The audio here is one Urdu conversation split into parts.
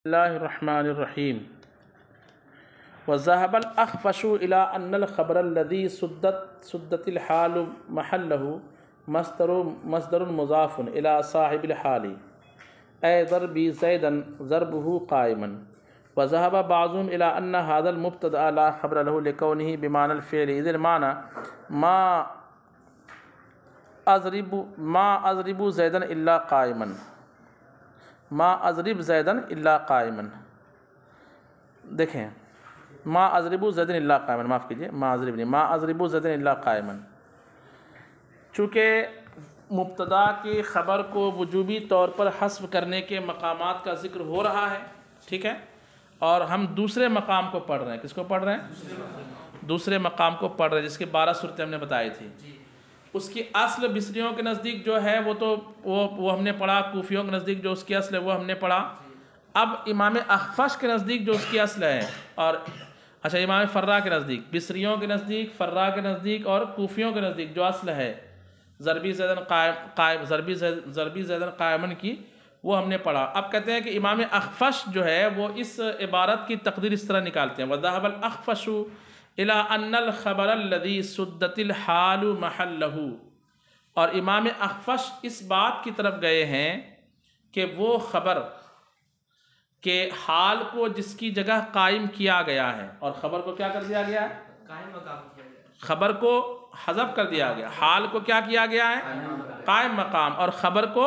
اللہ الرحمن الرحیم وذهب الأخفش إلى أن الخبر الذي سدت الحال محله مصدر مضاف إلى صاحب الحال أي ضربي زيدا ضربه قائما وذهب بعضهم إلى أن هذا المبتدأ لا خبر له لكونه بمعنى الفعل إذ المعنى ما أضرب زيدا إلا قائما ما اضرب زیدن الا قائما. دیکھیں ما اضرب زیدن الا قائما، معاف کیجیے ما اضرب نہیں، ما اضرب زیدن الا قائما. چونکہ مبتدا کی خبر کو وجوبی طور پر حذف کرنے کے مقامات کا ذکر ہو رہا ہے، ٹھیک ہے، اور ہم دوسرے مقام کو پڑھ رہے ہیں. کس کو پڑھ رہے ہیں؟ دوسرے مقام کو پڑھ رہے ہیں، جس کی 12 صورتیں ہم نے بتائی تھی. اس کی اصل بصریوں کے نزدیک جو ہے وہ تو وہ ہم نے پڑھا، کوفیوں کے نزدیک جو اس کی اصل ہے وہ ہم نے پڑھا. اب امام اخفش کے نزدیک جو اس کی اصل ہے، اور اچھا امام فرا کے نزدیک، بصریوں کے نزدیک، فرا کے نزدیک اور کوفیوں کے نزدیک جو اصل ہے ضربی زیدن قائمن کی، وہ ہم نے پڑھا. اب کہتے ہیں کہ امام اخفش جو ہے وہ اس عبارت کی تقدیر اس طرح نکالتے ہیں وَذَهَبَ الْأَخْفَشُ إِلَىٰ أَنَّ الْخَبَرَ الَّذِي سُدَّتِ الْحَالُ مَحَلَّهُ. اور امام اخفش اس بات کی طرف گئے ہیں کہ وہ خبر کہ حال کو جس کی جگہ قائم کیا گیا ہے، اور خبر کو کیا کر دیا گیا ہے؟ خبر کو حذف کر دیا گیا. حال کو کیا کیا گیا ہے؟ قائم مقام. اور خبر کو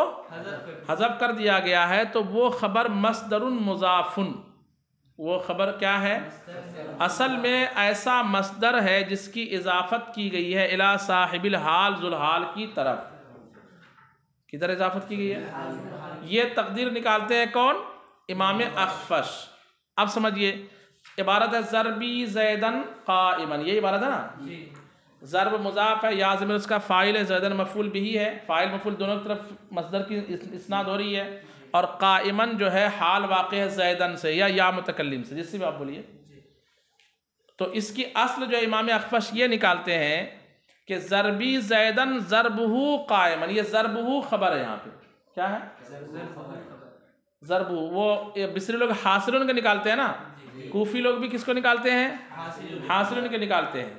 حذف کر دیا گیا ہے، تو وہ خبر مصدر مضاف، وہ خبر کیا ہے؟ اصل میں ایسا مصدر ہے جس کی اضافت کی گئی ہے الی صاحب الحال، ذوالحال کی طرف. کدھر اضافت کی گئی ہے؟ یہ تقدیر نکالتے ہیں کون؟ امام اخفش. اب سمجھئے عبارت ہے ضربی زیدن قائما، یہ عبارت ہے نا. ضرب مضاف ہے، یا ضمیر اس کا فاعل ہے، زیدن مفعول بھی ہے، فاعل مفعول دونوں طرف مصدر کی اسناد ہو رہی ہے، اور قائمن جو ہے حال واقع ہے زیدن سے یا متکلم سے، جس سے بھی آپ بولیے. تو اس کی اصل جو امام اخفش یہ نکالتے ہیں کہ ضربی زیدن ضربہ قائمن، یہ ضربہ خبر ہے. یہاں پہ کیا ہے؟ ضربہ. وہ بصری لوگ حاصلن کے نکالتے ہیں نا، کوفی لوگ بھی کس کو نکالتے ہیں؟ حاصلن کے نکالتے ہیں،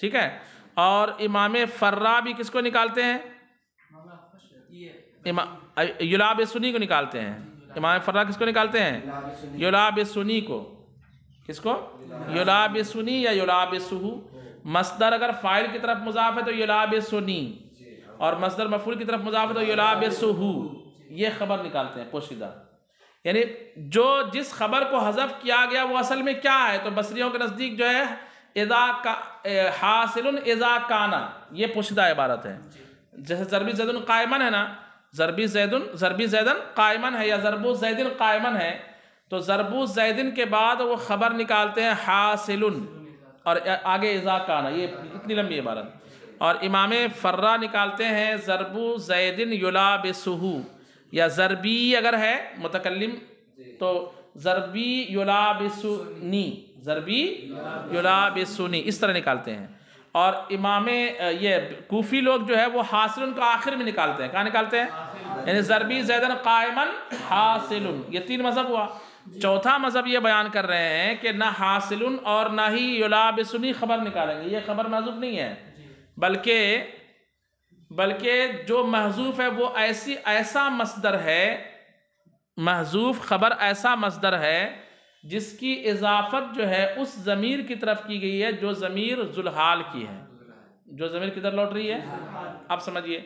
ٹھیک ہے. اور امام فرا بھی کس کو نکالتے ہیں؟ یلابسنی کو نکالتے ہیں. امام فرا کس کو نکالتے ہیں؟ یلابسنی کو. کس کو؟ یلابسنی یا یلابسہو. مصدر اگر فاعل کی طرف مضاف ہے تو یلابسنی، اور مصدر مفعول کی طرف مضاف ہے تو یلابسہو. یہ خبر نکالتے ہیں پوشیدہ. یعنی جو جس خبر کو حذف کیا گیا وہ اصل میں کیا ہے؟ تو بصریوں کے نزدیک جو ہے حاصل اذا کانا، یہ پوشیدہ عبارت ہے. جیسے ضربی زیدن قائمن ہے نا، ضربی زیدن قائمن ہے یا ضرب زیدن قائمن ہے، تو ضرب زیدن کے بعد وہ خبر نکالتے ہیں حاصل، اور آگے اذا کانا. یہ اتنی لمبی عبارت. اور امام فرا نکالتے ہیں ضرب زیدن یلابسہو، یا ضربی اگر ہے متکلم تو ضربی یلابسنی، ضربی یلابسنی، اس طرح نکالتے ہیں. اور امام یہ کوفی لوگ جو ہے وہ حاصل کو آخر میں نکالتے ہیں. کہاں نکالتے ہیں؟ یعنی ضربی زیدن قائمن حاصل. یہ 3 مذہب ہوا. چوتھا مذہب یہ بیان کر رہے ہیں کہ نہ حاصل اور نہ ہی یلابسنی خبر نکالیں گے، یہ خبر محذوف نہیں ہے، بلکہ جو محذوف ہے وہ ایسا مصدر ہے، محذوف خبر ایسا مصدر ہے جس کی اضافت جو ہے اس ضمیر کی طرف کی گئی ہے جو ضمیر ذوالحال کی ہے. جو ضمیر کدھر لوٹ رہی ہے؟ اب سمجھئے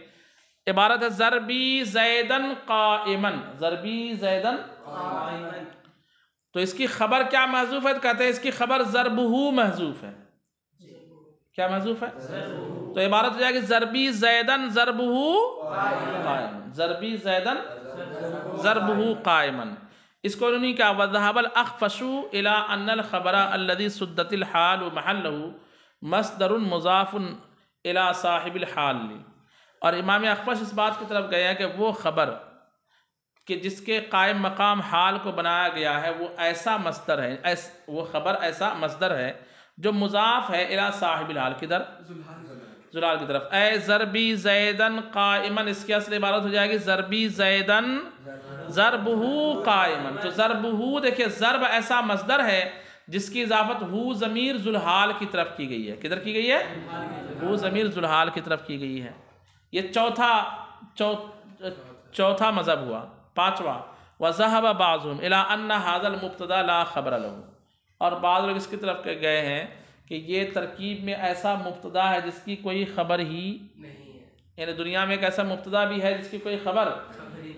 عبارت ہے ضربی زیدن قائمن، ضربی زیدن. تو اس کی خبر کیا محذوف ہے؟ کہتے ہیں اس کی خبر ضربہ محذوف ہے. کیا محذوف ہے؟ تو عبارت ہو جائے گی ضربی زیدن ضربہ قائمن، ضربی زیدن ضربہ قائمن. اس کو انہوں نے کہا وَذَهَبَ الْأَخْفَشُ إِلَىٰ أَنَّ الْخَبَرَ الَّذِي سُدَّتِ الْحَالُ مَحَلَّهُ مَصْدَرٌ مُضَافٌ إِلَىٰ صَاحِبِ الْحَالِ. اور امام اخفش اس بات کی طرف گئے ہیں کہ وہ خبر کہ جس کے قائم مقام حال کو بنایا گیا ہے وہ ایسا مصدر ہے، وہ خبر ایسا مصدر ہے جو مضاف ہے الی صاحب الحال. کدھر؟ ذوالحال کی طرف. اے ضربی زیدن قائمن، اس کی اصل عبارت ہو جائے گی ضربی زیدن ضربہ قائمن، تو ضربہ دیکھیں ضرب ایسا مصدر ہے جس کی اضافت ہو ضمیر ذوالحال کی طرف کی گئی ہے. کدھر کی گئی ہے؟ ہو ضمیر ذوالحال کی طرف کی گئی ہے. یہ چوتھا مذہب ہوا. پانچواں وَذَهَبَ بَعْضُهُمْ إِلَىٰ أَنَّ هَذَا الْمُبْتَدَىٰ لَا خَبَرَ لَهُ، اور بعض لوگ اس کی طرف گئے ہیں کہ یہ ترکیب میں ایسا مبتدا ہے جس کی کوئی خبر ہی نہیں ہے. یعنی دنیا میں ایک ایسا مبتدا بھی ہے جس کی کوئی خبر،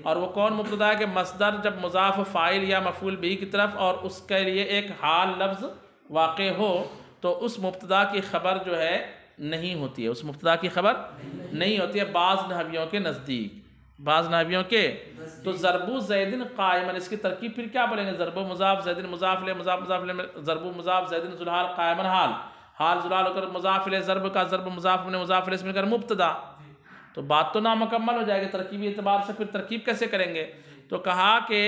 اور وہ کون مبتدا ہے کہ مصدر جب مضاف فاعل یا مفعول به کی طرف اور اس کے لیے ایک حال لفظ واقع ہو تو اس مبتدا کی خبر جو ہے نہیں ہوتی ہے، اس مبتدا کی خبر نہیں ہوتی ہے بعض نحویوں کے نزدیک، بعض نحویوں کے. تو ضرب زیدن قائمن اس کی ترکیب پھر کیا بولیں گے؟ ضرب مضاف زیدن مضاف الیہ مضاف مضاف الیہ، ضرب مضاف زیدن ذوالحال قائمن حال، حال ذوالحال ہو کر مضاف الیہ، ضرب کا ضرب مضاف الیہ مضاف الیہ سے مل کر مبتدا. تو بات تو نامکمل ہو جائے گی ترکیبی اعتبار سے، پھر ترکیب کیسے کریں گے؟ تو کہا کہ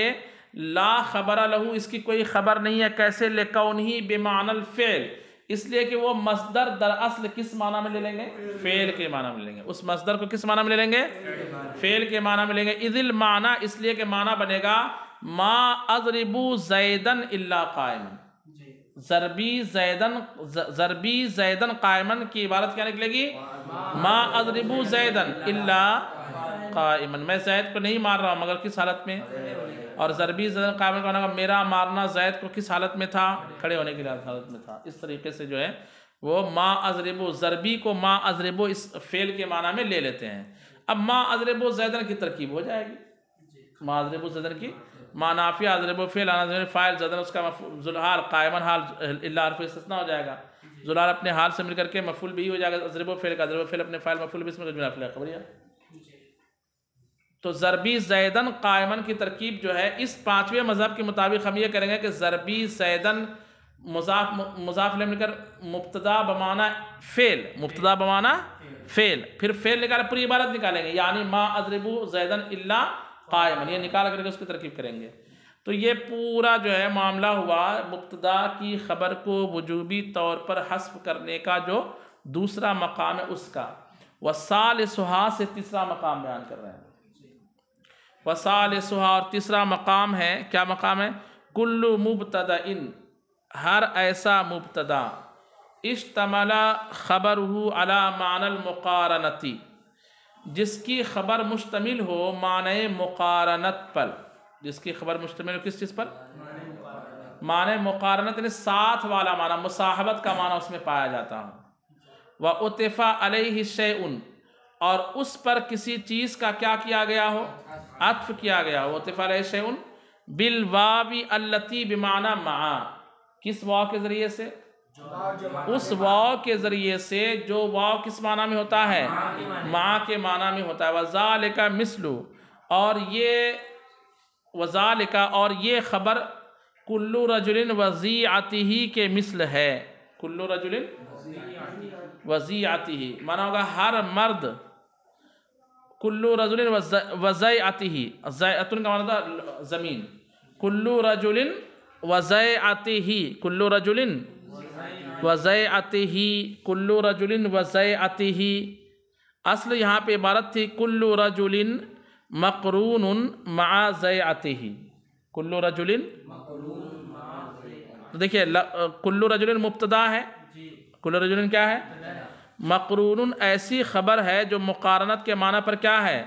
لا خبر لہو اس کی کوئی خبر نہیں ہے. کیسے؟ لکونہ بمعنی الفعل، اس لیے کہ وہ مصدر در اصل کس معنی میں لے لیں گے؟ فعل کے معنی میں لیں گے. اس مصدر کو کس معنی میں لے لیں گے؟ فعل کے معنی میں لیں گے. اذ المعنی اس لیے کہ معنی بنے گا ما اضرب زیدن الا قائما، ضربی زیدن قائمن کی عبارت کیا نکلے گی؟ ما اضرب زیدن الا قائمن، میں زید کو نہیں مار رہا ہوں مگر کس حالت میں؟ اور ضربی زیدن قائمن کا ہونا میرا مارنا زید کو کس حالت میں تھا؟ کھڑے ہونے کی حالت میں تھا. اس طریقے سے جو ہے وہ ما اضرب، ضربی کو ما اضرب اس فعل کے معنی میں لے لیتے ہیں. اب ما اضرب زیدن کی ترکیب ہو جائے گی، ما اضرب زیدن کی ما نافیہ اضرب فعل انا فاعل زیدن اس کا ذوالحال قائمن حال الا حرف استثناء ہو جائے گا. ذوالحال اپنے حال سے مل کر کے مفعول بھی ہو جائے گا، اضرب فعل کا اضرب فعل اپنے فاعل مفعول بھی اس میں جملہ فعل خبریہ. تو ضربی زیدن قائمن کی ترکیب جو ہے اس پانچویں مذہب کے مطابق ہم یہ کریں گے کہ ضربی زیدن مضاف الیہ مل کر مبتدا بمعنی فعل، مبتدا بمعنی فعل، پھر فعل نکال پوری عبارت نکالیں گے، یعنی ما اضرب زیدن الا قائمن، یہ نکال کر کے اس کی ترکیب کریں گے. تو یہ پورا جو ہے معاملہ ہوا مبتدا کی خبر کو وجوبی طور پر حذف کرنے کا جو دوسرا مقام ہے اس کا. وثالثھا سے تیسرا مقام بیان کر رہے ہیں. وثالثھا اور تیسرا مقام ہے، کیا مقام ہے؟ کل مبتدأ، ہر ایسا مبتدا اشتمل خبرہ علی معنی المقارنتی، جس کی خبر مشتمل ہو معنی مقارنت پر. جس کی خبر مشتمل ہو کس چیز پر؟ معنی مقارنت، یعنی ساتھ والا معنی، مصاحبت کا معنی اس میں پایا جاتا ہوں. وَأُطِفَ عَلَيْهِ شَيْءٌ، اور اس پر کسی چیز کا کیا کیا گیا ہو؟ عطف کیا گیا ہو. وَأُطِفَ عَلَيْهِ شَيْءٌ بِالْوَاوِ الَّتِي بِمَعْنَى مَعَا، کس واو کے ذریعے سے؟ اس واو کے ذریعے سے جو واو کس معنی میں ہوتا ہے؟ مع کے معنی میں ہوتا ہے. وَذَلِكَ مِثْلُ، اور یہ وَذَلِكَ اور یہ خبر کُلُّ رَجُلٍ وَزِیعَتِهِ کے مثل ہے. کُلُّ رَجُلٍ وَزِیعَتِهِ معنی ہوگا ہر مرد، کُلُّ رَجُلٍ وَزِیعَتِهِ، زیعتن کا معنی ہوتا زمین. کُلُّ رَجُلٍ وَزِیعَتِهِ، کُلُّ رَجُلٍ وَزِیعَتِهِ، کُلُّ رَجُلٍ وَزِیعَتِهِ. اصل یہاں پہ عبارت تھی کُلُّ رَجُلٍ مقرون مع زیعتِهِ، کُلُّ رَجُلٍ. تو دیکھیے کُلُّ رَجُلٍ مبتدا ہے، کُلُّ رَجُلٍ کیا ہے؟ مقرون ایسی خبر ہے جو مقارنت کے معنی پر کیا ہے؟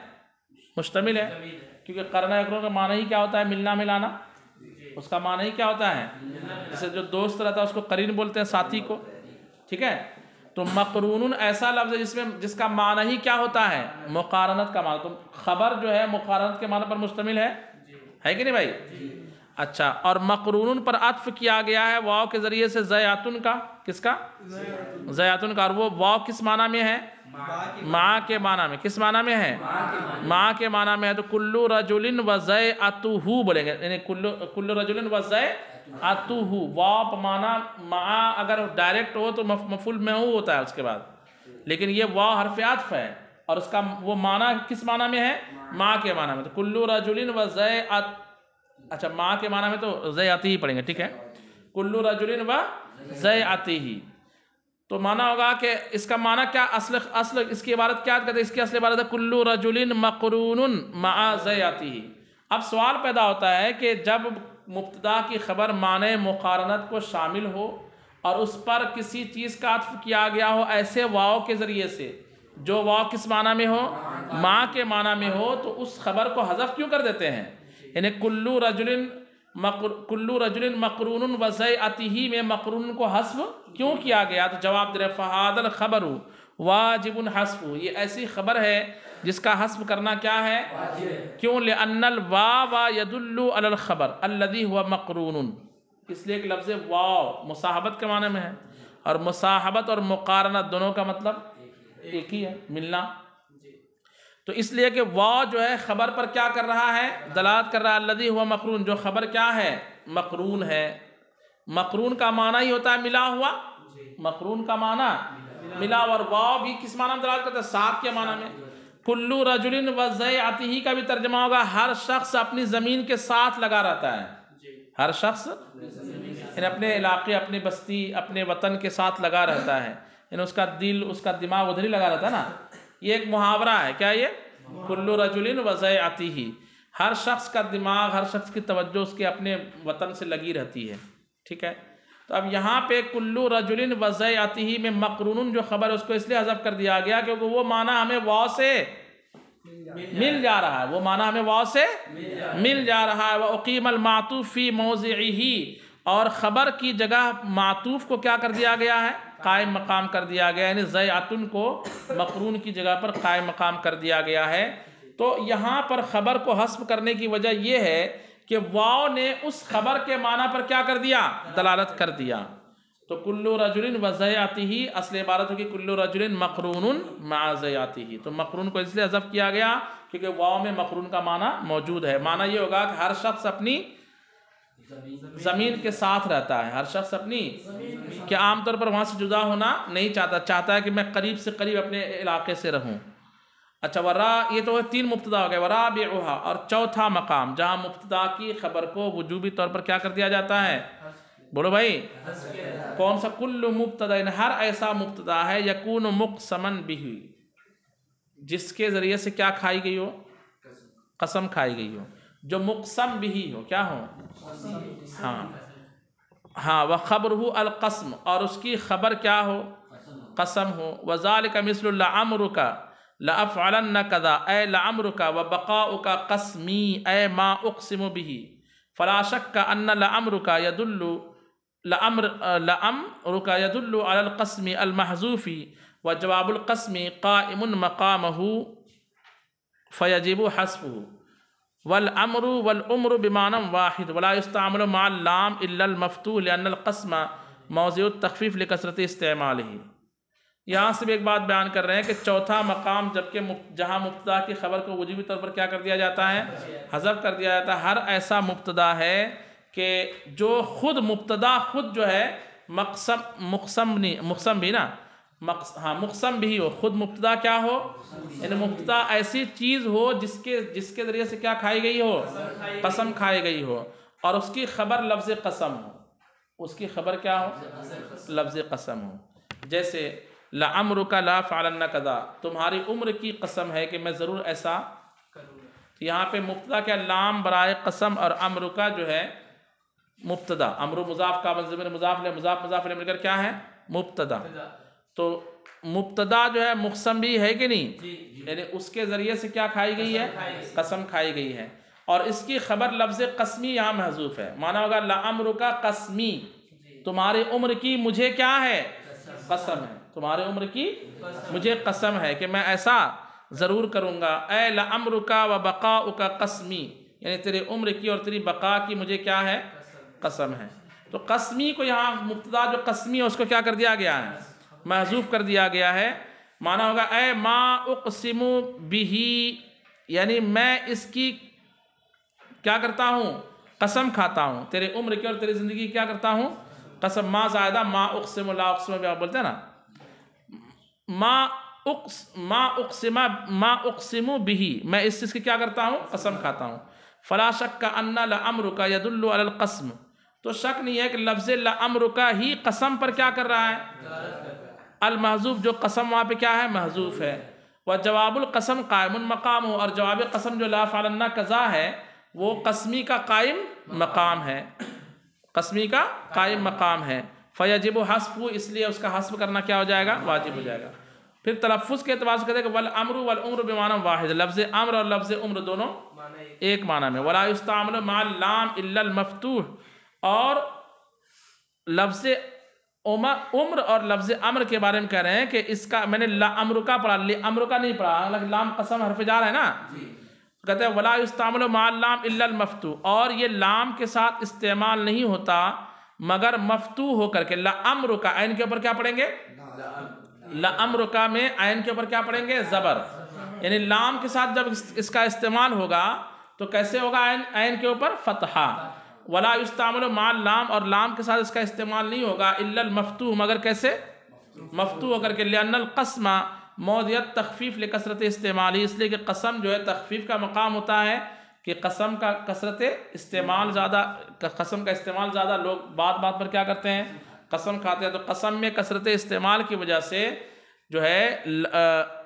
مشتمل ہے. کیونکہ قرن یقرن کا معنی ہی کیا ہوتا ہے؟ ملنا ملانا. اس کا معنی ہی کیا ہوتا ہے؟ جیسے جو دوست رہتا ہے اس کو قرین بولتے ہیں، ساتھی کو. ٹھیک ہے، تو مقرون ایسا لفظ ہے جس کا معنی ہی کیا ہوتا ہے؟ مقارنت کا معنی. تو خبر جو ہے مقارنت کے معنی پر مشتمل ہے کہ نہیں بھائی؟ اچھا، اور مقرون پر عطف کیا گیا ہے واو کے ذریعے سے زیاتن کا. کس کا؟ زیاتن کا. اور وہ واو کس معنی میں ہے؟ مع کے معنی میں. کس معنی میں ہے؟ مع کے معنی میں ہے. تو کُلُّ رَجُلٍ وَزِیعَتُهُ بولیں گے، یعنی کُلُّ رَجُلٍ وَزِیعَتُهُ. واو معنی مع اگر ڈائریکٹ ہو تو مفعول میں ہوتا ہے اس کے بعد، لیکن یہ واو حرف عطف ہے اور اس کا وہ معنی کس معنی میں ہے؟ مع کے معنی میں. تو کُلُّ رَجُلٍ وَزِیعَتُهُ، اچھا مع کے معنی میں تو زیعتِهِ پڑھیں گے. ٹھیک ہے، کُلُّ رَجُلٍ وَزِیعَتِهِ. تو معنی ہوگا کہ اس کا معنی کیا؟ اصل اس کی عبارت کیا کہتے ہیں؟ اس کی اصل عبارت ہے کُلُّ رَجُلٍ مقرون مع زیعتِهِ. اب سوال پیدا ہوتا ہے کہ جب مبتدا کی خبر معنی مقارنت کو شامل ہو اور اس پر کسی چیز کا عطف کیا گیا ہو ایسے واو کے ذریعے سے جو واو کس معنی میں ہو؟ ماں کے معنی میں ہو، تو اس خبر کو حذف کیوں کر دیتے ہیں؟ یعنی کلو رجل مقرون وزیعتہ میں مقرون کو حذف کیوں کیا گیا؟ تو جواب دے رہے فہذا الخبر واجب حذف، یہ ایسی خبر ہے جس کا حذف کرنا کیا ہے؟ کیوں؟ لأن الواو يدل على الخبر الذي هو مقرون، اس لیے کہ لفظ واو مصاحبت کے معنی میں ہے، اور مصاحبت اور مقارنت دونوں کا مطلب ایک ہی ہے، ملنا۔ تو اس لیے کہ واو جو ہے خبر پر کیا کر رہا ہے؟ دلالت کر رہا ہے الذی ہوا مقرون، جو خبر کیا ہے؟ مقرون ہے۔ مقرون کا معنی ہی ہوتا ہے ملا ہوا، مقرون کا معنی ملا، اور واو بھی کس معنی میں دلالت کرتا ہے؟ ساتھ کے معنی میں۔ کلو رجل وزیعتہ کا بھی ترجمہ ہوگا ہر شخص اپنی زمین کے ساتھ لگا رہتا ہے، ہر شخص یعنی اپنے علاقے، اپنے بستی، اپنے وطن کے ساتھ لگا رہتا ہے، یعنی اس کا دل، اس کا دماغ ادھر ہی لگا رہتا ہے نا۔ یہ ایک محاورہ ہے، کیا یہ؟ کلو رجل وزیعتہ، ہر شخص کا دماغ، ہر شخص کی توجہ اس کے اپنے وطن سے لگی رہتی ہے، ٹھیک ہے۔ تو اب یہاں پہ کلو رجل وزیعتہ میں مقرون جو خبر ہے اس کو اس لیے حذف کر دیا گیا کیونکہ وہ معنی ہمیں واو سے مل جا رہا ہے، وہ معنی ہمیں واو سے مل جا رہا ہے۔ وَأُقِيمَ الْمَعْطُوفُ فِي مَوْضِعِهِ، اور خبر کی جگہ معطوف کو کیا کر دیا گیا ہے؟ قائم مقام کر دیا گیا، یعنی زیعتن کو مقرون کی جگہ پر قائم مقام کر دیا گیا ہے۔ تو یہاں پر خبر کو حذف کرنے کی وجہ یہ ہے کہ واو نے اس خبر کے معنی پر کیا کر دیا؟ دلالت کر دیا۔ تو کلو رجل وزیعتہ اصل عبارت ہوگی کلو رجل مقرون مع زیعتہ، تو مقرون کو اس لیے حذف کیا گیا کیونکہ واو میں مقرون کا معنی موجود ہے۔ معنی یہ ہوگا کہ ہر شخص اپنی زمین کے ساتھ رہتا ہے، ہر شخص اپنی، کہ عام طور پر وہاں سے جدا ہونا نہیں چاہتا، چاہتا ہے کہ میں قریب سے قریب اپنے علاقے سے رہوں۔ اچھا یہ تو 3 مبتدا ہو گئے۔ ورابعھا، اور چوتھا مقام جہاں مبتدا کی خبر کو وجوبی طور پر کیا کر دیا جاتا ہے؟ بولو بھائی، کون سا؟ کل مبتدا، ہر ایسا مبتدا ہے یکون مقسما بہ، جس کے ذریعے سے کیا کھائی گئی ہو؟ قسم کھائی گئی ہو، جو مقسم بھی ہو، کیا ہو؟ ہاں وخبرہ القسم، اور اس کی خبر کیا ہو؟ قسم ہو۔ وذالک مثل لعمرک لأفعلن کذا، اے لعمرک وبقاؤک قسمی، اے ما اقسم به، فلا شک ان لعمرک يدل على القسم المحذوف، وجواب القسم قائم مقامه فيجب حذفه، والامر والامر بمعنى واحد ولا يستعمل مع اللام الا المفتوح لان القسم موضع التخفيف لكثرة استعماله۔ یہاں سے بھی ایک بات بیان کر رہے ہیں کہ چوتھا مقام جبکہ جہاں مبتدا کی خبر کو وجوبی طور پر کیا کر دیا جاتا ہے؟ حذف کر دیا جاتا ہے۔ ہر ایسا مبتدا ہے کہ جو خود مبتدا خود جو ہے مقسم بھی نا، مقسم بھی ہو، خود مبتدا کیا ہو؟ یعنی مبتدا ایسی چیز ہو جس کے ذریعے سے کیا کھائی گئی ہو؟ قسم کھائی گئی ہو، اور اس کی خبر لفظ قسم ہو، اس کی خبر کیا ہو؟ لفظ قسم ہو۔ جیسے لعمرک لا فعلن کذا، تمہاری عمر کی قسم ہے کہ میں ضرور ایسا کروں۔ یہاں پہ مبتدا کیا؟ لام برائے قسم، اور امرک جو ہے مبتدا، امر مضاف کا ضمیر مضاف لے مضاف الیہ مل کر کیا ہے؟ مبتدا۔ تو مبتدا جو ہے مقسم بھی ہے کہ نہیں؟ یعنی اس کے ذریعے سے کیا کھائی گئی ہے؟ قسم کھائی گئی ہے، اور اس کی خبر لفظ قسمی یہاں محذوف ہے۔ معنی ہوگا لعمرک قسمی، تمہاری عمر کی مجھے کیا ہے؟ قسم ہے، تمہاری عمر کی مجھے قسم ہے کہ میں ایسا ضرور کروں گا۔ اے لعمرک وبقاؤک قسمی، یعنی تیری عمر کی اور تیری بقا کی مجھے کیا ہے؟ قسم ہے۔ تو قسمی کو یہاں مبتدا جو قسمی ہے اس کو کیا کر دیا گیا ہے؟ محذوف کر دیا گیا ہے۔ معنی ہوگا اے ما اقسم بہ، یعنی میں اس کی کیا کرتا ہوں؟ قسم کھاتا ہوں، تیرے عمر کی اور تیری زندگی کیا کرتا ہوں؟ قسم۔ ما زائدہ ما اقسم لا اقسم بھی آپ بولتے ہیں نا، ما اقسم بہ، میں اس چیز کی کیا کرتا ہوں؟ قسم کھاتا ہوں۔ فلا شک ان لعمرک يدل على القسم، تو شک نہیں ہے کہ لفظ لعمرک ہی قسم پر کیا کر رہا ہے؟ المحذوف، جو قسم وہاں پہ کیا ہے؟ محذوف ہے۔ وجواب القسم قائم مقام ہو، اور جواب قسم جو لا فعلن کذا ہے وہ قسمی کا قائم مقام ہے، قسمی کا قائم مقام ہے، فیجب حذف، اس لیے اس کا حذف کرنا کیا ہو جائے گا؟ واجب ہو جائے گا۔ پھر تلفظ کے اعتبار سے کہتے ہیں کہ والامر والعمر بمعنی واحد، لفظ امر اور لفظ عمر دونوں ایک معنی میں، ولا یستعمل مع اللام الا المفتوح، اور لفظ عمر اور لفظ امر کے بارے میں کہہ رہے ہیں کہ اس کا میں نے لامر کا پڑھا، لامر کا نہیں پڑھا، حالانکہ لام قسم حرف جار ہے نا، کہتے ہیں ولا یستعمل مع اللام الا المفتوح، اور یہ لام کے ساتھ استعمال نہیں ہوتا مگر مفتوح ہو کر کے، لامر کا عین کے اوپر کیا پڑھیں گے؟ لامر کا میں عین کے اوپر کیا پڑھیں گے؟ زبر، یعنی لام کے ساتھ جب اس کا استعمال ہوگا تو کیسے ہوگا؟ عین کے اوپر فتحہ، ولا یستعمل مع اللام، اور لام کے ساتھ اس کا استعمال نہیں ہوگا الا المفتوح، مگر کیسے؟ مفتوح ہو کر کے، لأن القسم موضع تخفیف لکثرت استعمالی، اس لیے کہ قسم جو ہے تخفیف کا مقام ہوتا ہے کہ قسم کا کثرت استعمال زیادہ، قسم کا استعمال زیادہ، لوگ بات بات پر کیا کرتے ہیں؟ قسم کھاتے ہیں، تو قسم میں کثرت استعمال کی وجہ سے جو ہے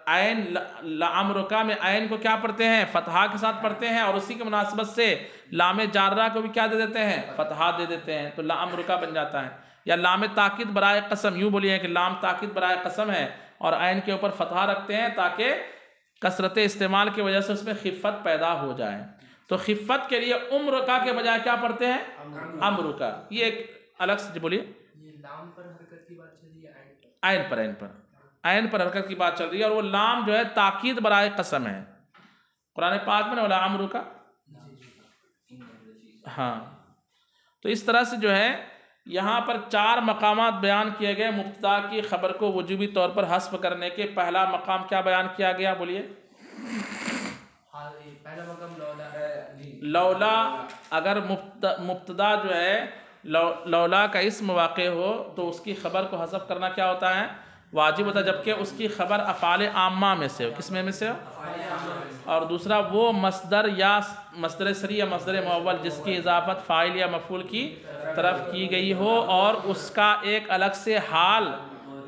عین لامرکا میں عین کو کیا پڑھتے ہیں؟ فتحہ کے ساتھ پڑھتے ہیں، اور اسی کی مناسبت سے لام جارہ کو بھی کیا دے دیتے ہیں؟ فتحہ دے دیتے ہیں، تو لامرکا بن جاتا ہے۔ یا لام تاکید برائے قسم، یوں بولیے کہ لام تاکید برائے قسم ہے اور عین کے اوپر فتحہ رکھتے ہیں تاکہ کثرت استعمال کی وجہ سے اس میں خفت پیدا ہو جائے، تو خفت کے لیے عمرکا کے بجائے کیا پڑھتے ہیں؟ امرکا۔ یہ ایک الگ سے بولیے، لام پر حرکت کی بات چل رہی ہے، عین پر، عین پر حرکت کی بات چل رہی ہے، اور وہ لام جو ہے تاکید برائے قسم ہے قرآن پاک میں، ولا امرکا۔ ہاں، تو اس طرح سے جو ہے یہاں پر 4 مقامات بیان کیے گئے مبتدا کی خبر کو وجوبی طور پر حذف کرنے کے۔ پہلا مقام کیا بیان کیا گیا؟ بولیے۔ پہلا مقام لولا، لولا، اگر مبتدا جو ہے لولا کا اسم واقع ہو تو اس کی خبر کو حذف کرنا کیا ہوتا ہے؟ واجب ہوتا ہے، جبکہ اس کی خبر افعال عامہ میں سے ہو۔ کس میں سے ہو؟ اور دوسرا وہ مصدر یا مصدر سری یا مصدر مؤول جس کی اضافت فاعل یا مفعول کی طرف کی گئی ہو اور اس کا ایک الگ سے حال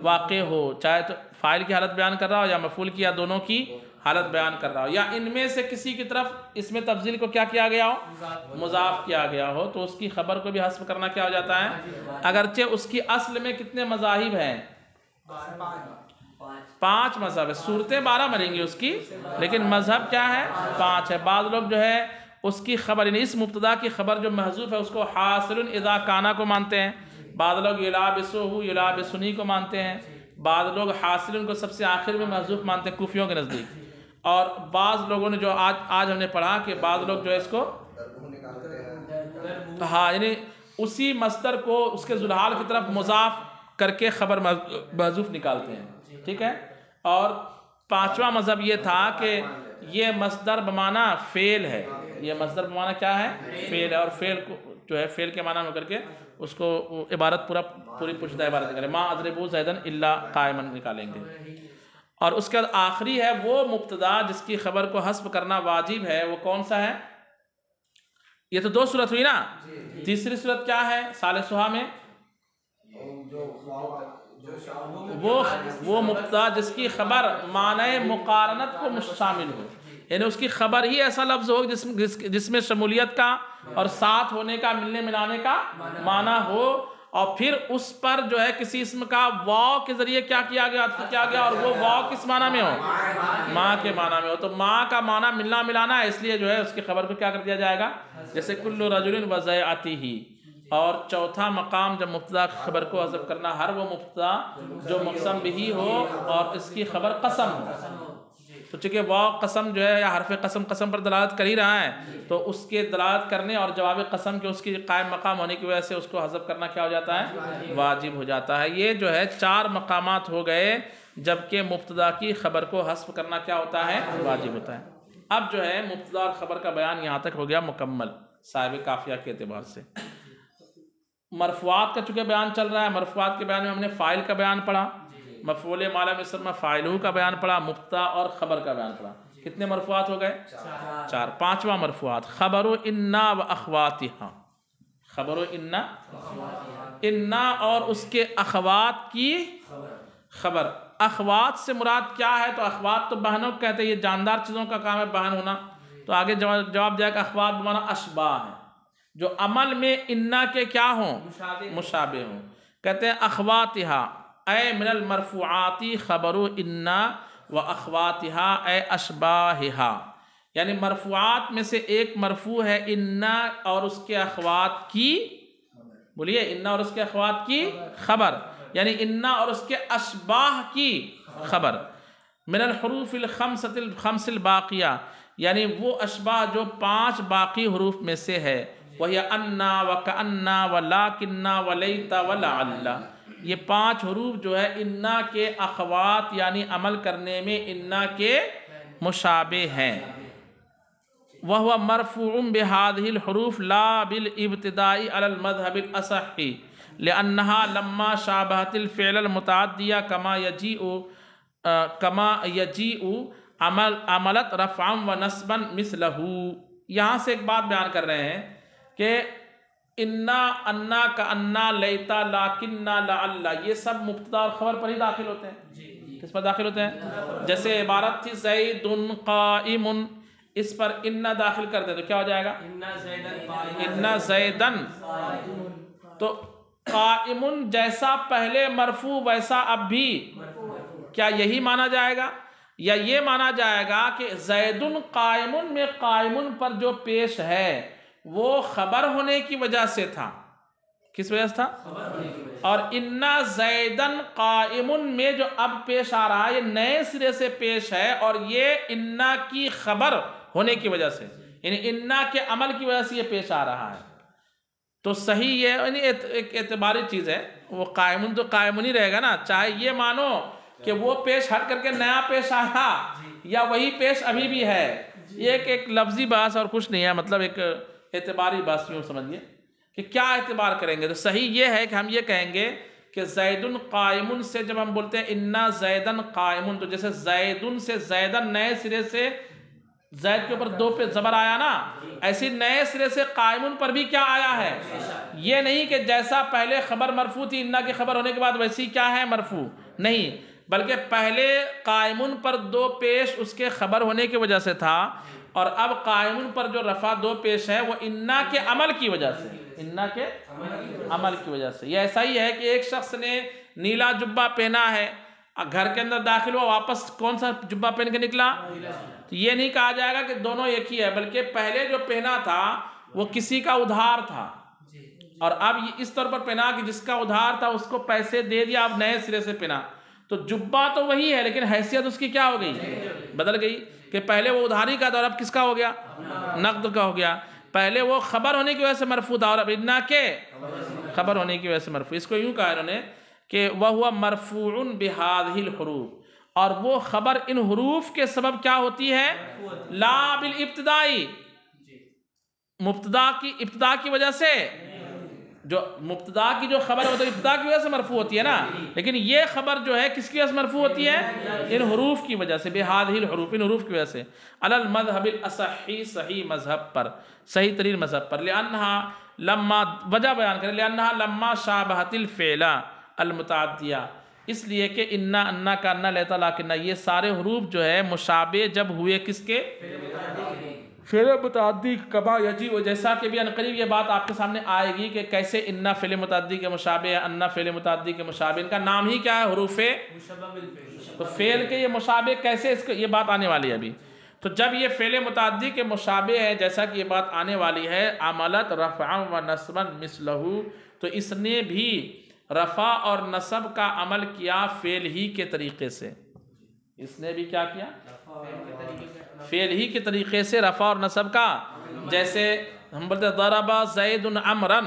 واقع ہو، چاہے تو فاعل کی حالت بیان کر رہا ہو یا مفعول کی یا دونوں کی حالت بیان کر رہا ہو، یا ان میں سے کسی کی طرف اس میں تفضیل کو کیا کیا گیا ہو؟ مضاف کیا گیا ہو، تو اس کی خبر کو بھی حذف کرنا کیا ہو جاتا ہے؟ اگرچہ اس کی اصل میں کتنے مذاہب ہیں؟ 5 مذہب ہے، صورتیں 12 بنیں گی اس کی، لیکن مذہب کیا ہے؟ 5 ہے۔ بعض لوگ جو ہے اس کی خبر، یعنی اس مبتدا کی خبر جو محذوف ہے اس کو حاصل اذا کانا کو مانتے ہیں، بعض لوگ یلابسہ یلابسنی کو مانتے ہیں، بعض لوگ حاصل کو سب سے آخر میں محذوف مانتے ہیں کوفیوں کے نزدیک، اور بعض لوگوں نے جو آج ہم نے پڑھا کہ بعض لوگ جو ہے اس کو ہاں، یعنی اسی مصدر کو اس کے ذوالحال کی طرف مضاف کر کے خبر محذوف نکالتے ہیں، ٹھیک ہے۔ اور 5واں مذہب یہ تھا کہ یہ مصدر بمعنی فعل ہے، یہ مصدر بمعنی کیا ہے؟ فعل ہے، اور فعل کو جو ہے فعل کے معنی میں کر کے اس کو عبارت پوری پوشیدہ عبارت نکالیں، ما اضربوا زیدا الا قائما نکالیں گے۔ اور اس کے بعد آخری ہے وہ مبتدا جس کی خبر کو حذف کرنا واجب ہے، وہ کون سا ہے؟ یہ تو 2 صورت ہوئی نا، تیسری صورت کیا ہے ثالثھا میں؟ وہ مبتدا جس کی خبر معنی مقارنت کو شامل ہو، یعنی اس کی خبر ہی ایسا لفظ ہو جس میں شمولیت کا اور ساتھ ہونے کا، ملنے ملانے کا معنی ہو، اور پھر اس پر جو ہے کسی اسم کا واو کے ذریعے کیا کیا گیا؟ عطف کیا گیا، اور وہ واو کس معنی میں ہو؟ ماں کے معنی میں ہو، تو ماں کا معنی ملنا ملانا ہے، اس لیے جو ہے اس کی خبر کو کیا کر دیا جائے گا؟ جیسے کل رجل وضیعتہ۔ اور چوتھا مقام جب مبتدا کی خبر کو حذف کرنا، ہر وہ مبتدا جو مقسم بھی ہو اور اس کی خبر قسم ہو، تو چونکہ واو قسم جو ہے یا حرف قسم پر دلالت کر ہی رہا ہے، تو اس کے دلالت کرنے اور جواب قسم کے اس کی قائم مقام ہونے کی وجہ سے اس کو حذف کرنا کیا ہو جاتا ہے؟ واجب ہو جاتا ہے۔ یہ جو ہے 4 مقامات ہو گئے جبکہ مبتدا کی خبر کو حذف کرنا کیا ہوتا ہے؟ واجب ہوتا ہے۔ اب جو ہے مبتدا اور خبر کا بیان یہاں تک ہو گیا مکمل صاحب قافیہ کے اعتبار سے۔ مرفوعات کا چونکہ بیان چل رہا ہے، مرفوعات کے بیان میں ہم نے فاعل کا بیان پڑھا، مفعول مالا مسمى فاعلہ کا بیان پڑھا، مبتدا اور خبر کا بیان پڑھا۔ کتنے مرفوعات ہو گئے؟ 4۔ 5واں مرفوعات خبر انا و اخواتہا، خبر انا اور اس کے اخوات کی خبر۔ اخوات سے مراد کیا ہے؟ تو اخوات تو بہنوں کو کہتے ہیں، یہ جاندار چیزوں کا کام ہے بہن ہونا، تو آگے جواب دیا کہ اخوات بمعنی اشباہ ہے، جو عمل میں انا کے کیا ہوں، مشابہ ہوں۔ کہتے ہیں اخواتہا اے من المرفوعاتی خبر انا و اخواتہا اے اشباہہا، یعنی مرفوعات میں سے ایک مرفوع ہے انا اور اس کے اخوات کی، بولیے انا اور اس کے اخوات کی خبر، یعنی انا اور اس کے اشباہ کی خبر۔ من الحروف الخمس الباقیہ، یعنی وہ اشباہ جو 5 باقی حروف میں سے ہے، وہی انا وکأنا ولیکنا ولیت ولعل، یہ 5 حروف جو ہے انا کے اخوات یعنی عمل کرنے میں انا کے مشابہ ہیں۔ وهو مرفوع بهذه الحروف لا بالابتداء على المذهب الأصح لأنها لما شابهت الفعل المتعدية كما يجيء عملت رفعا ونصبا مثله۔ یہاں سے ایک بات بیان کر رہے ہیں کہ انا، انا کا انا، لیتا، لاکننا، لعل، یہ سب مبتدا اور خبر پر ہی داخل ہوتے ہیں۔ کس پر داخل ہوتے ہیں؟ جیسے عبارت تھی زید قائم، اس پر انا داخل کر دے تو کیا ہو جائے گا؟ انا زیدن۔ تو قائم جیسا پہلے مرفوع ویسا اب بھی، کیا یہی مانا جائے گا؟ یا یہ مانا جائے گا کہ زید قائم میں قائم پر جو پیش ہے وہ خبر ہونے کی وجہ سے تھا، کس وجہ سے تھا؟ اور انا زیدن قائم میں جو اب پیش آ رہا ہے یہ نئے سرے سے پیش ہے، اور یہ انا کی خبر ہونے کی وجہ سے، یعنی انا کے عمل کی وجہ سے یہ پیش آ رہا ہے۔ تو صحیح یہ یعنی ایک اعتباری چیز ہے، وہ قائمون تو قائمون ہی رہے گا نا، چاہے یہ مانو کہ وہ پیش ہٹ کر کے نیا پیش آیا یا وہی پیش ابھی بھی ہے، یہ ایک لفظی بحث اور کچھ نہیں ہے، مطلب ایک اعتباری بحث یوں سمجھیے کہ کیا اعتبار کریں گے۔ تو صحیح یہ ہے کہ ہم یہ کہیں گے کہ زیدن قائمن سے جب ہم بولتے ہیں انا زیدن قائمن، تو جیسے زیدن سے زیدن نئے سرے سے زید کے اوپر 2 پہ زبر آیا نا، ایسی نئے سرے سے قائمن پر بھی کیا آیا ہے؟ یہ نہیں کہ جیسا پہلے خبر مرفوع تھی انا کی خبر ہونے کے بعد ویسی کیا ہے مرفوع، نہیں، بلکہ پہلے قائمن پر 2 پیش اس کے خبر ہونے کی وجہ سے تھا، اور اب قائمن پر جو رفع 2 پیش ہے وہ انا کے عمل کی وجہ سے، انا کے عمل کی وجہ سے۔ یہ ایسا ہی ہے کہ ایک شخص نے نیلا جبہ پہنا ہے، گھر کے اندر داخل ہوا، واپس کون سا جبہ پہن کے نکلا؟ تو یہ نہیں کہا جائے گا کہ دونوں ایک ہی ہے، بلکہ پہلے جو پہنا تھا وہ کسی کا ادھار تھا، اور اب اس طور پر پہنا کہ جس کا ادھار تھا اس کو پیسے دے دیا، اب نئے سرے سے پہنا، تو جبہ تو وہی ہے لیکن حیثیت اس کی کیا ہو گئی؟ بدل گئی، کہ پہلے وہ ادھاری کا تھا اور اب کس کا ہو گیا؟ نقد کا ہو گیا۔ پہلے وہ خبر ہونے کی وجہ سے مرفوع تھا اور اب انا کے خبر ہونے کی وجہ سے مرفوع۔ اس کو یوں کہا انہوں نے کہ وَهُوَ مَرْفُوعٌ بِهَذِهِ الْحُرُوفِ، اور وہ خبر ان حروف کے سبب کیا ہوتی ہے؟ لا بالابتدائی، ابتدا کی وجہ سے، جو مبتدا کی جو خبر ہوتی ہے ابتدا کی وجہ سے مرفوع ہوتی ہے نا، لیکن یہ خبر جو ہے کس کی وجہ سے مرفوع ہوتی ہے؟ ان حروف کی وجہ سے، بِهَذِهِ الْحُرُوفِ، ان حروف کی وجہ سے، عَلَى الْمَذْهَبِ الْأَصَحِّ، صحیح مذہب پر، صحیح ترین مذہب پر، لِأَنَّهَا لَمَّا، وجہ بیان کریں، لِأَنَّهَا لَمَّا شَابَهَتِ الْفِعْلَ الْمُتَعَدِّيَةَ، اس لیے کہ انا کا انا، لیتا لاکنہ، یہ سارے حروف جو ہے مشابہ جب ہوئے کس کے؟ فعل متعدی، کما یجی، جیسا کہ بھی عنقریب یہ بات آپ کے سامنے آئے گی کہ کیسے انا فعل متعدی کے مشابہ ہے، انا فعل متعدی کے مشابہ، ان کا نام ہی کیا ہے؟ حروف تو فعل کے یہ مشابہ کیسے، اس کو یہ بات آنے والی ہے ابھی۔ تو جب یہ فعل متعدی کے مشابہ ہے، جیسا کہ یہ بات آنے والی ہے، عملت رفعا و نصبا مثلہ، تو اس نے بھی رفع اور نصب کا عمل کیا فعل ہی کے طریقے سے، اس نے بھی کیا کیا؟ فعل ہی کے طریقے سے رفع اور نصب کا، جیسے ہم بولتے ہیں ضرب زید عمرا،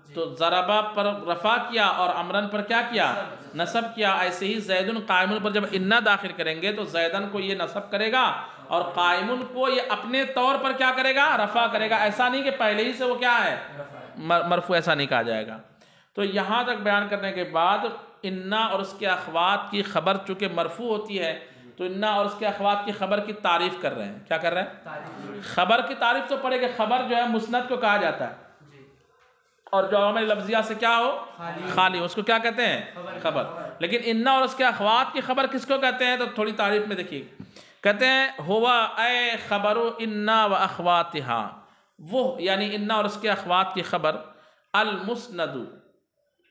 تو ضربہ پر رفع کیا اور عمرن پر کیا کیا؟ نصب کیا۔ ایسے ہی زید قائم پر جب انا داخل کریں گے تو زیدن کو یہ نصب کرے گا اور قائم کو یہ اپنے طور پر کیا کرے گا؟ رفع کرے گا۔ ایسا نہیں کہ پہلے ہی سے وہ کیا ہے؟ مرفوع، ایسا نہیں کہا جائے گا۔ تو یہاں تک بیان کرنے کے بعد انا اور اس کے اخوات کی خبر چونکہ مرفوع ہوتی ہے تو انا اور اس کے اخوات کی خبر کی تعریف کر رہے ہیں۔ کیا کر رہے ہیں؟ خبر کی تعریف تو پڑے کہ خبر جو ہے مسند کو کہا جاتا ہے، اور جو عوامل لفظیہ سے کیا ہو؟ خالی، اس کو کیا کہتے ہیں؟ خبر۔ لیکن انا اور اس کے اخوات کی خبر کس کو کہتے ہیں؟ تو تھوڑی تعریف میں دیکھیے کہتے ہیں ہوا اے خبر انا و اخواتہا، وہ یعنی انا اور اس کے اخوات کی خبر، المسند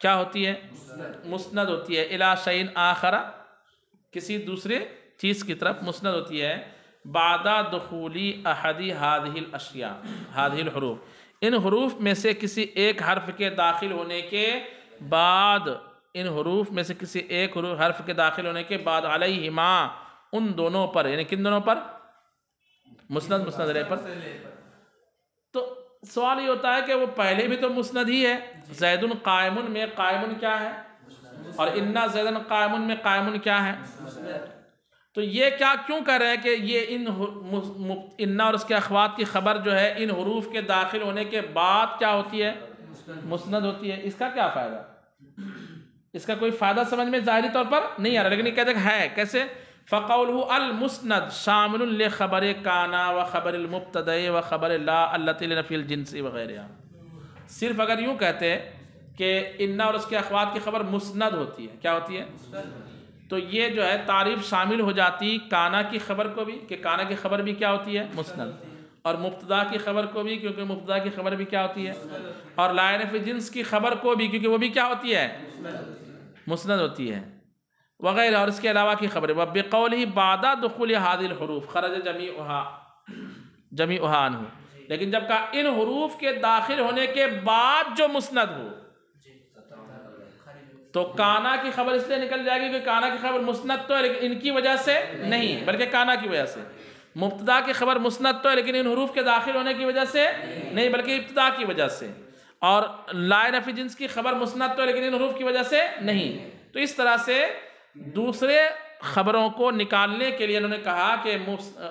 کیا ہوتی ہے؟ مسند ہوتی ہے، الی شیء آخر، کسی دوسرے چیز کی طرف مسند ہوتی ہے، بعد دخولی احد هذه الاشیاء هذه الحروف، ان حروف میں سے کسی ایک حرف کے داخل ہونے کے بعد، ان حروف میں سے کسی ایک حرف کے داخل ہونے کے بعد، علیہما ان دونوں پر، یعنی کن دونوں پر؟ مسند مسند علیہ پر۔ تو سوال یہ ہوتا ہے کہ وہ پہلے بھی تو مسند ہی ہے، زید قائم میں قائم کیا ہے، اور انا زید قائم میں قائم کیا ہے؟ تو یہ کیا کیوں کہہ رہے ہیں کہ یہ انا اور اس کے اخوات کی خبر جو ہے ان حروف کے داخل ہونے کے بعد کیا ہوتی ہے؟ مسند ہوتی ہے۔ اس کا کیا فائدہ؟ اس کا کوئی فائدہ سمجھ میں ظاہری طور پر نہیں آ رہا، لیکن یہ کہتے ہیں ہے کیسے؟ فَقَوْلُهُ الْمُسْنَدْ شَامِلٌ لِخَبَرِ كَانَ وَخَبَرِ الْمُبْتَدَئِ وَخَبَرِ لَا الَّتِي لِنَفْيِ الْجِنْسِ وغیرہ۔ صرف اگر یوں کہتے کہ انا اور اس کے اخوات کی خبر مسند ہوتی ہے، کیا ہوتی ہے؟ تو یہ جو ہے تعریف شامل ہو جاتی کانا کی خبر کو بھی، کہ کانا کی خبر بھی کیا ہوتی ہے؟ مسند، اور مبتدا کی خبر کو بھی، کیونکہ مبتدا کی خبر بھی کیا ہوتی ہے؟ اور لا نفی جنس کی خبر کو بھی، کیونکہ وہ بھی کیا ہوتی ہے؟ مسند ہوتی ہے، وغیرہ، اور اس کے علاوہ کی خبر۔ وَبِقَوْلِهِ بَعْدَ دُخُولِ هَذِهِ الْحُرُوفِ خَرَجَ جَمِيعُهَا عنْهُ، لیکن جب کہا ان حروف کے داخل ہونے کے بعد جو مسند ہو، تو کانا کی خبر اس لیے نکل جائے گی کہ کانا کی خبر مسند تو ہے لیکن ان کی وجہ سے نہیں، بلکہ کانا کی وجہ سے۔ مبتدا کی خبر مسند تو ہے لیکن ان حروف کے داخل ہونے کی وجہ سے نہیں، بلکہ ابتدا کی وجہ سے۔ اور لا نفی جنس کی خبر مسند تو ہے لیکن ان حروف کی وجہ سے نہیں۔ تو اس طرح سے دوسرے خبروں کو نکالنے کے لیے انہوں نے کہا کہ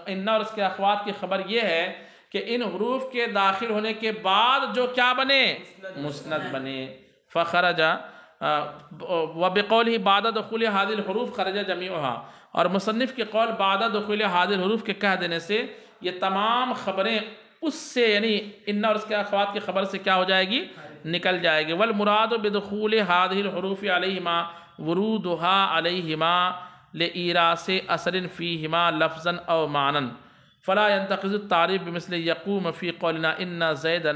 انا اور اس کے اخوات کی خبر یہ ہے کہ ان حروف کے داخل ہونے کے بعد جو کیا بنے؟ مسند بنے۔ فخرج وبقوله بعد دخول هذه الحروف خرج جميعها، اور مصنف کے قول بعد دخول هذه الحروف کے کہہ دینے سے یہ تمام خبریں اس سے، یعنی انا اور اس کے اخوات کی خبر سے کیا ہو جائے گی؟ نکل جائے گی۔ والمراد بدخول هذه الحروف عليهما ورودها عليهما لإيراث أثر فيهما لفظا أو معنى، فلا ينتقض التعريف بمثل يقوم في قولنا إن زيدا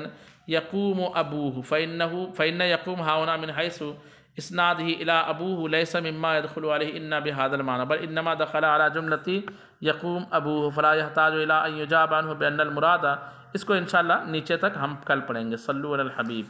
يقوم أبوه، فإن يقوم ها هنا من حيث اسناده الى ابوه ليس مما يدخل عليه ان بهذا المعنى، بل انما دخل على جملة يقوم ابوه، فلا يحتاج الى ان يجاب عنه بان المراد، اس کو انشاءاللہ نیچے تک ہم کل پڑھیں گے۔ صلوا علی الحبیب۔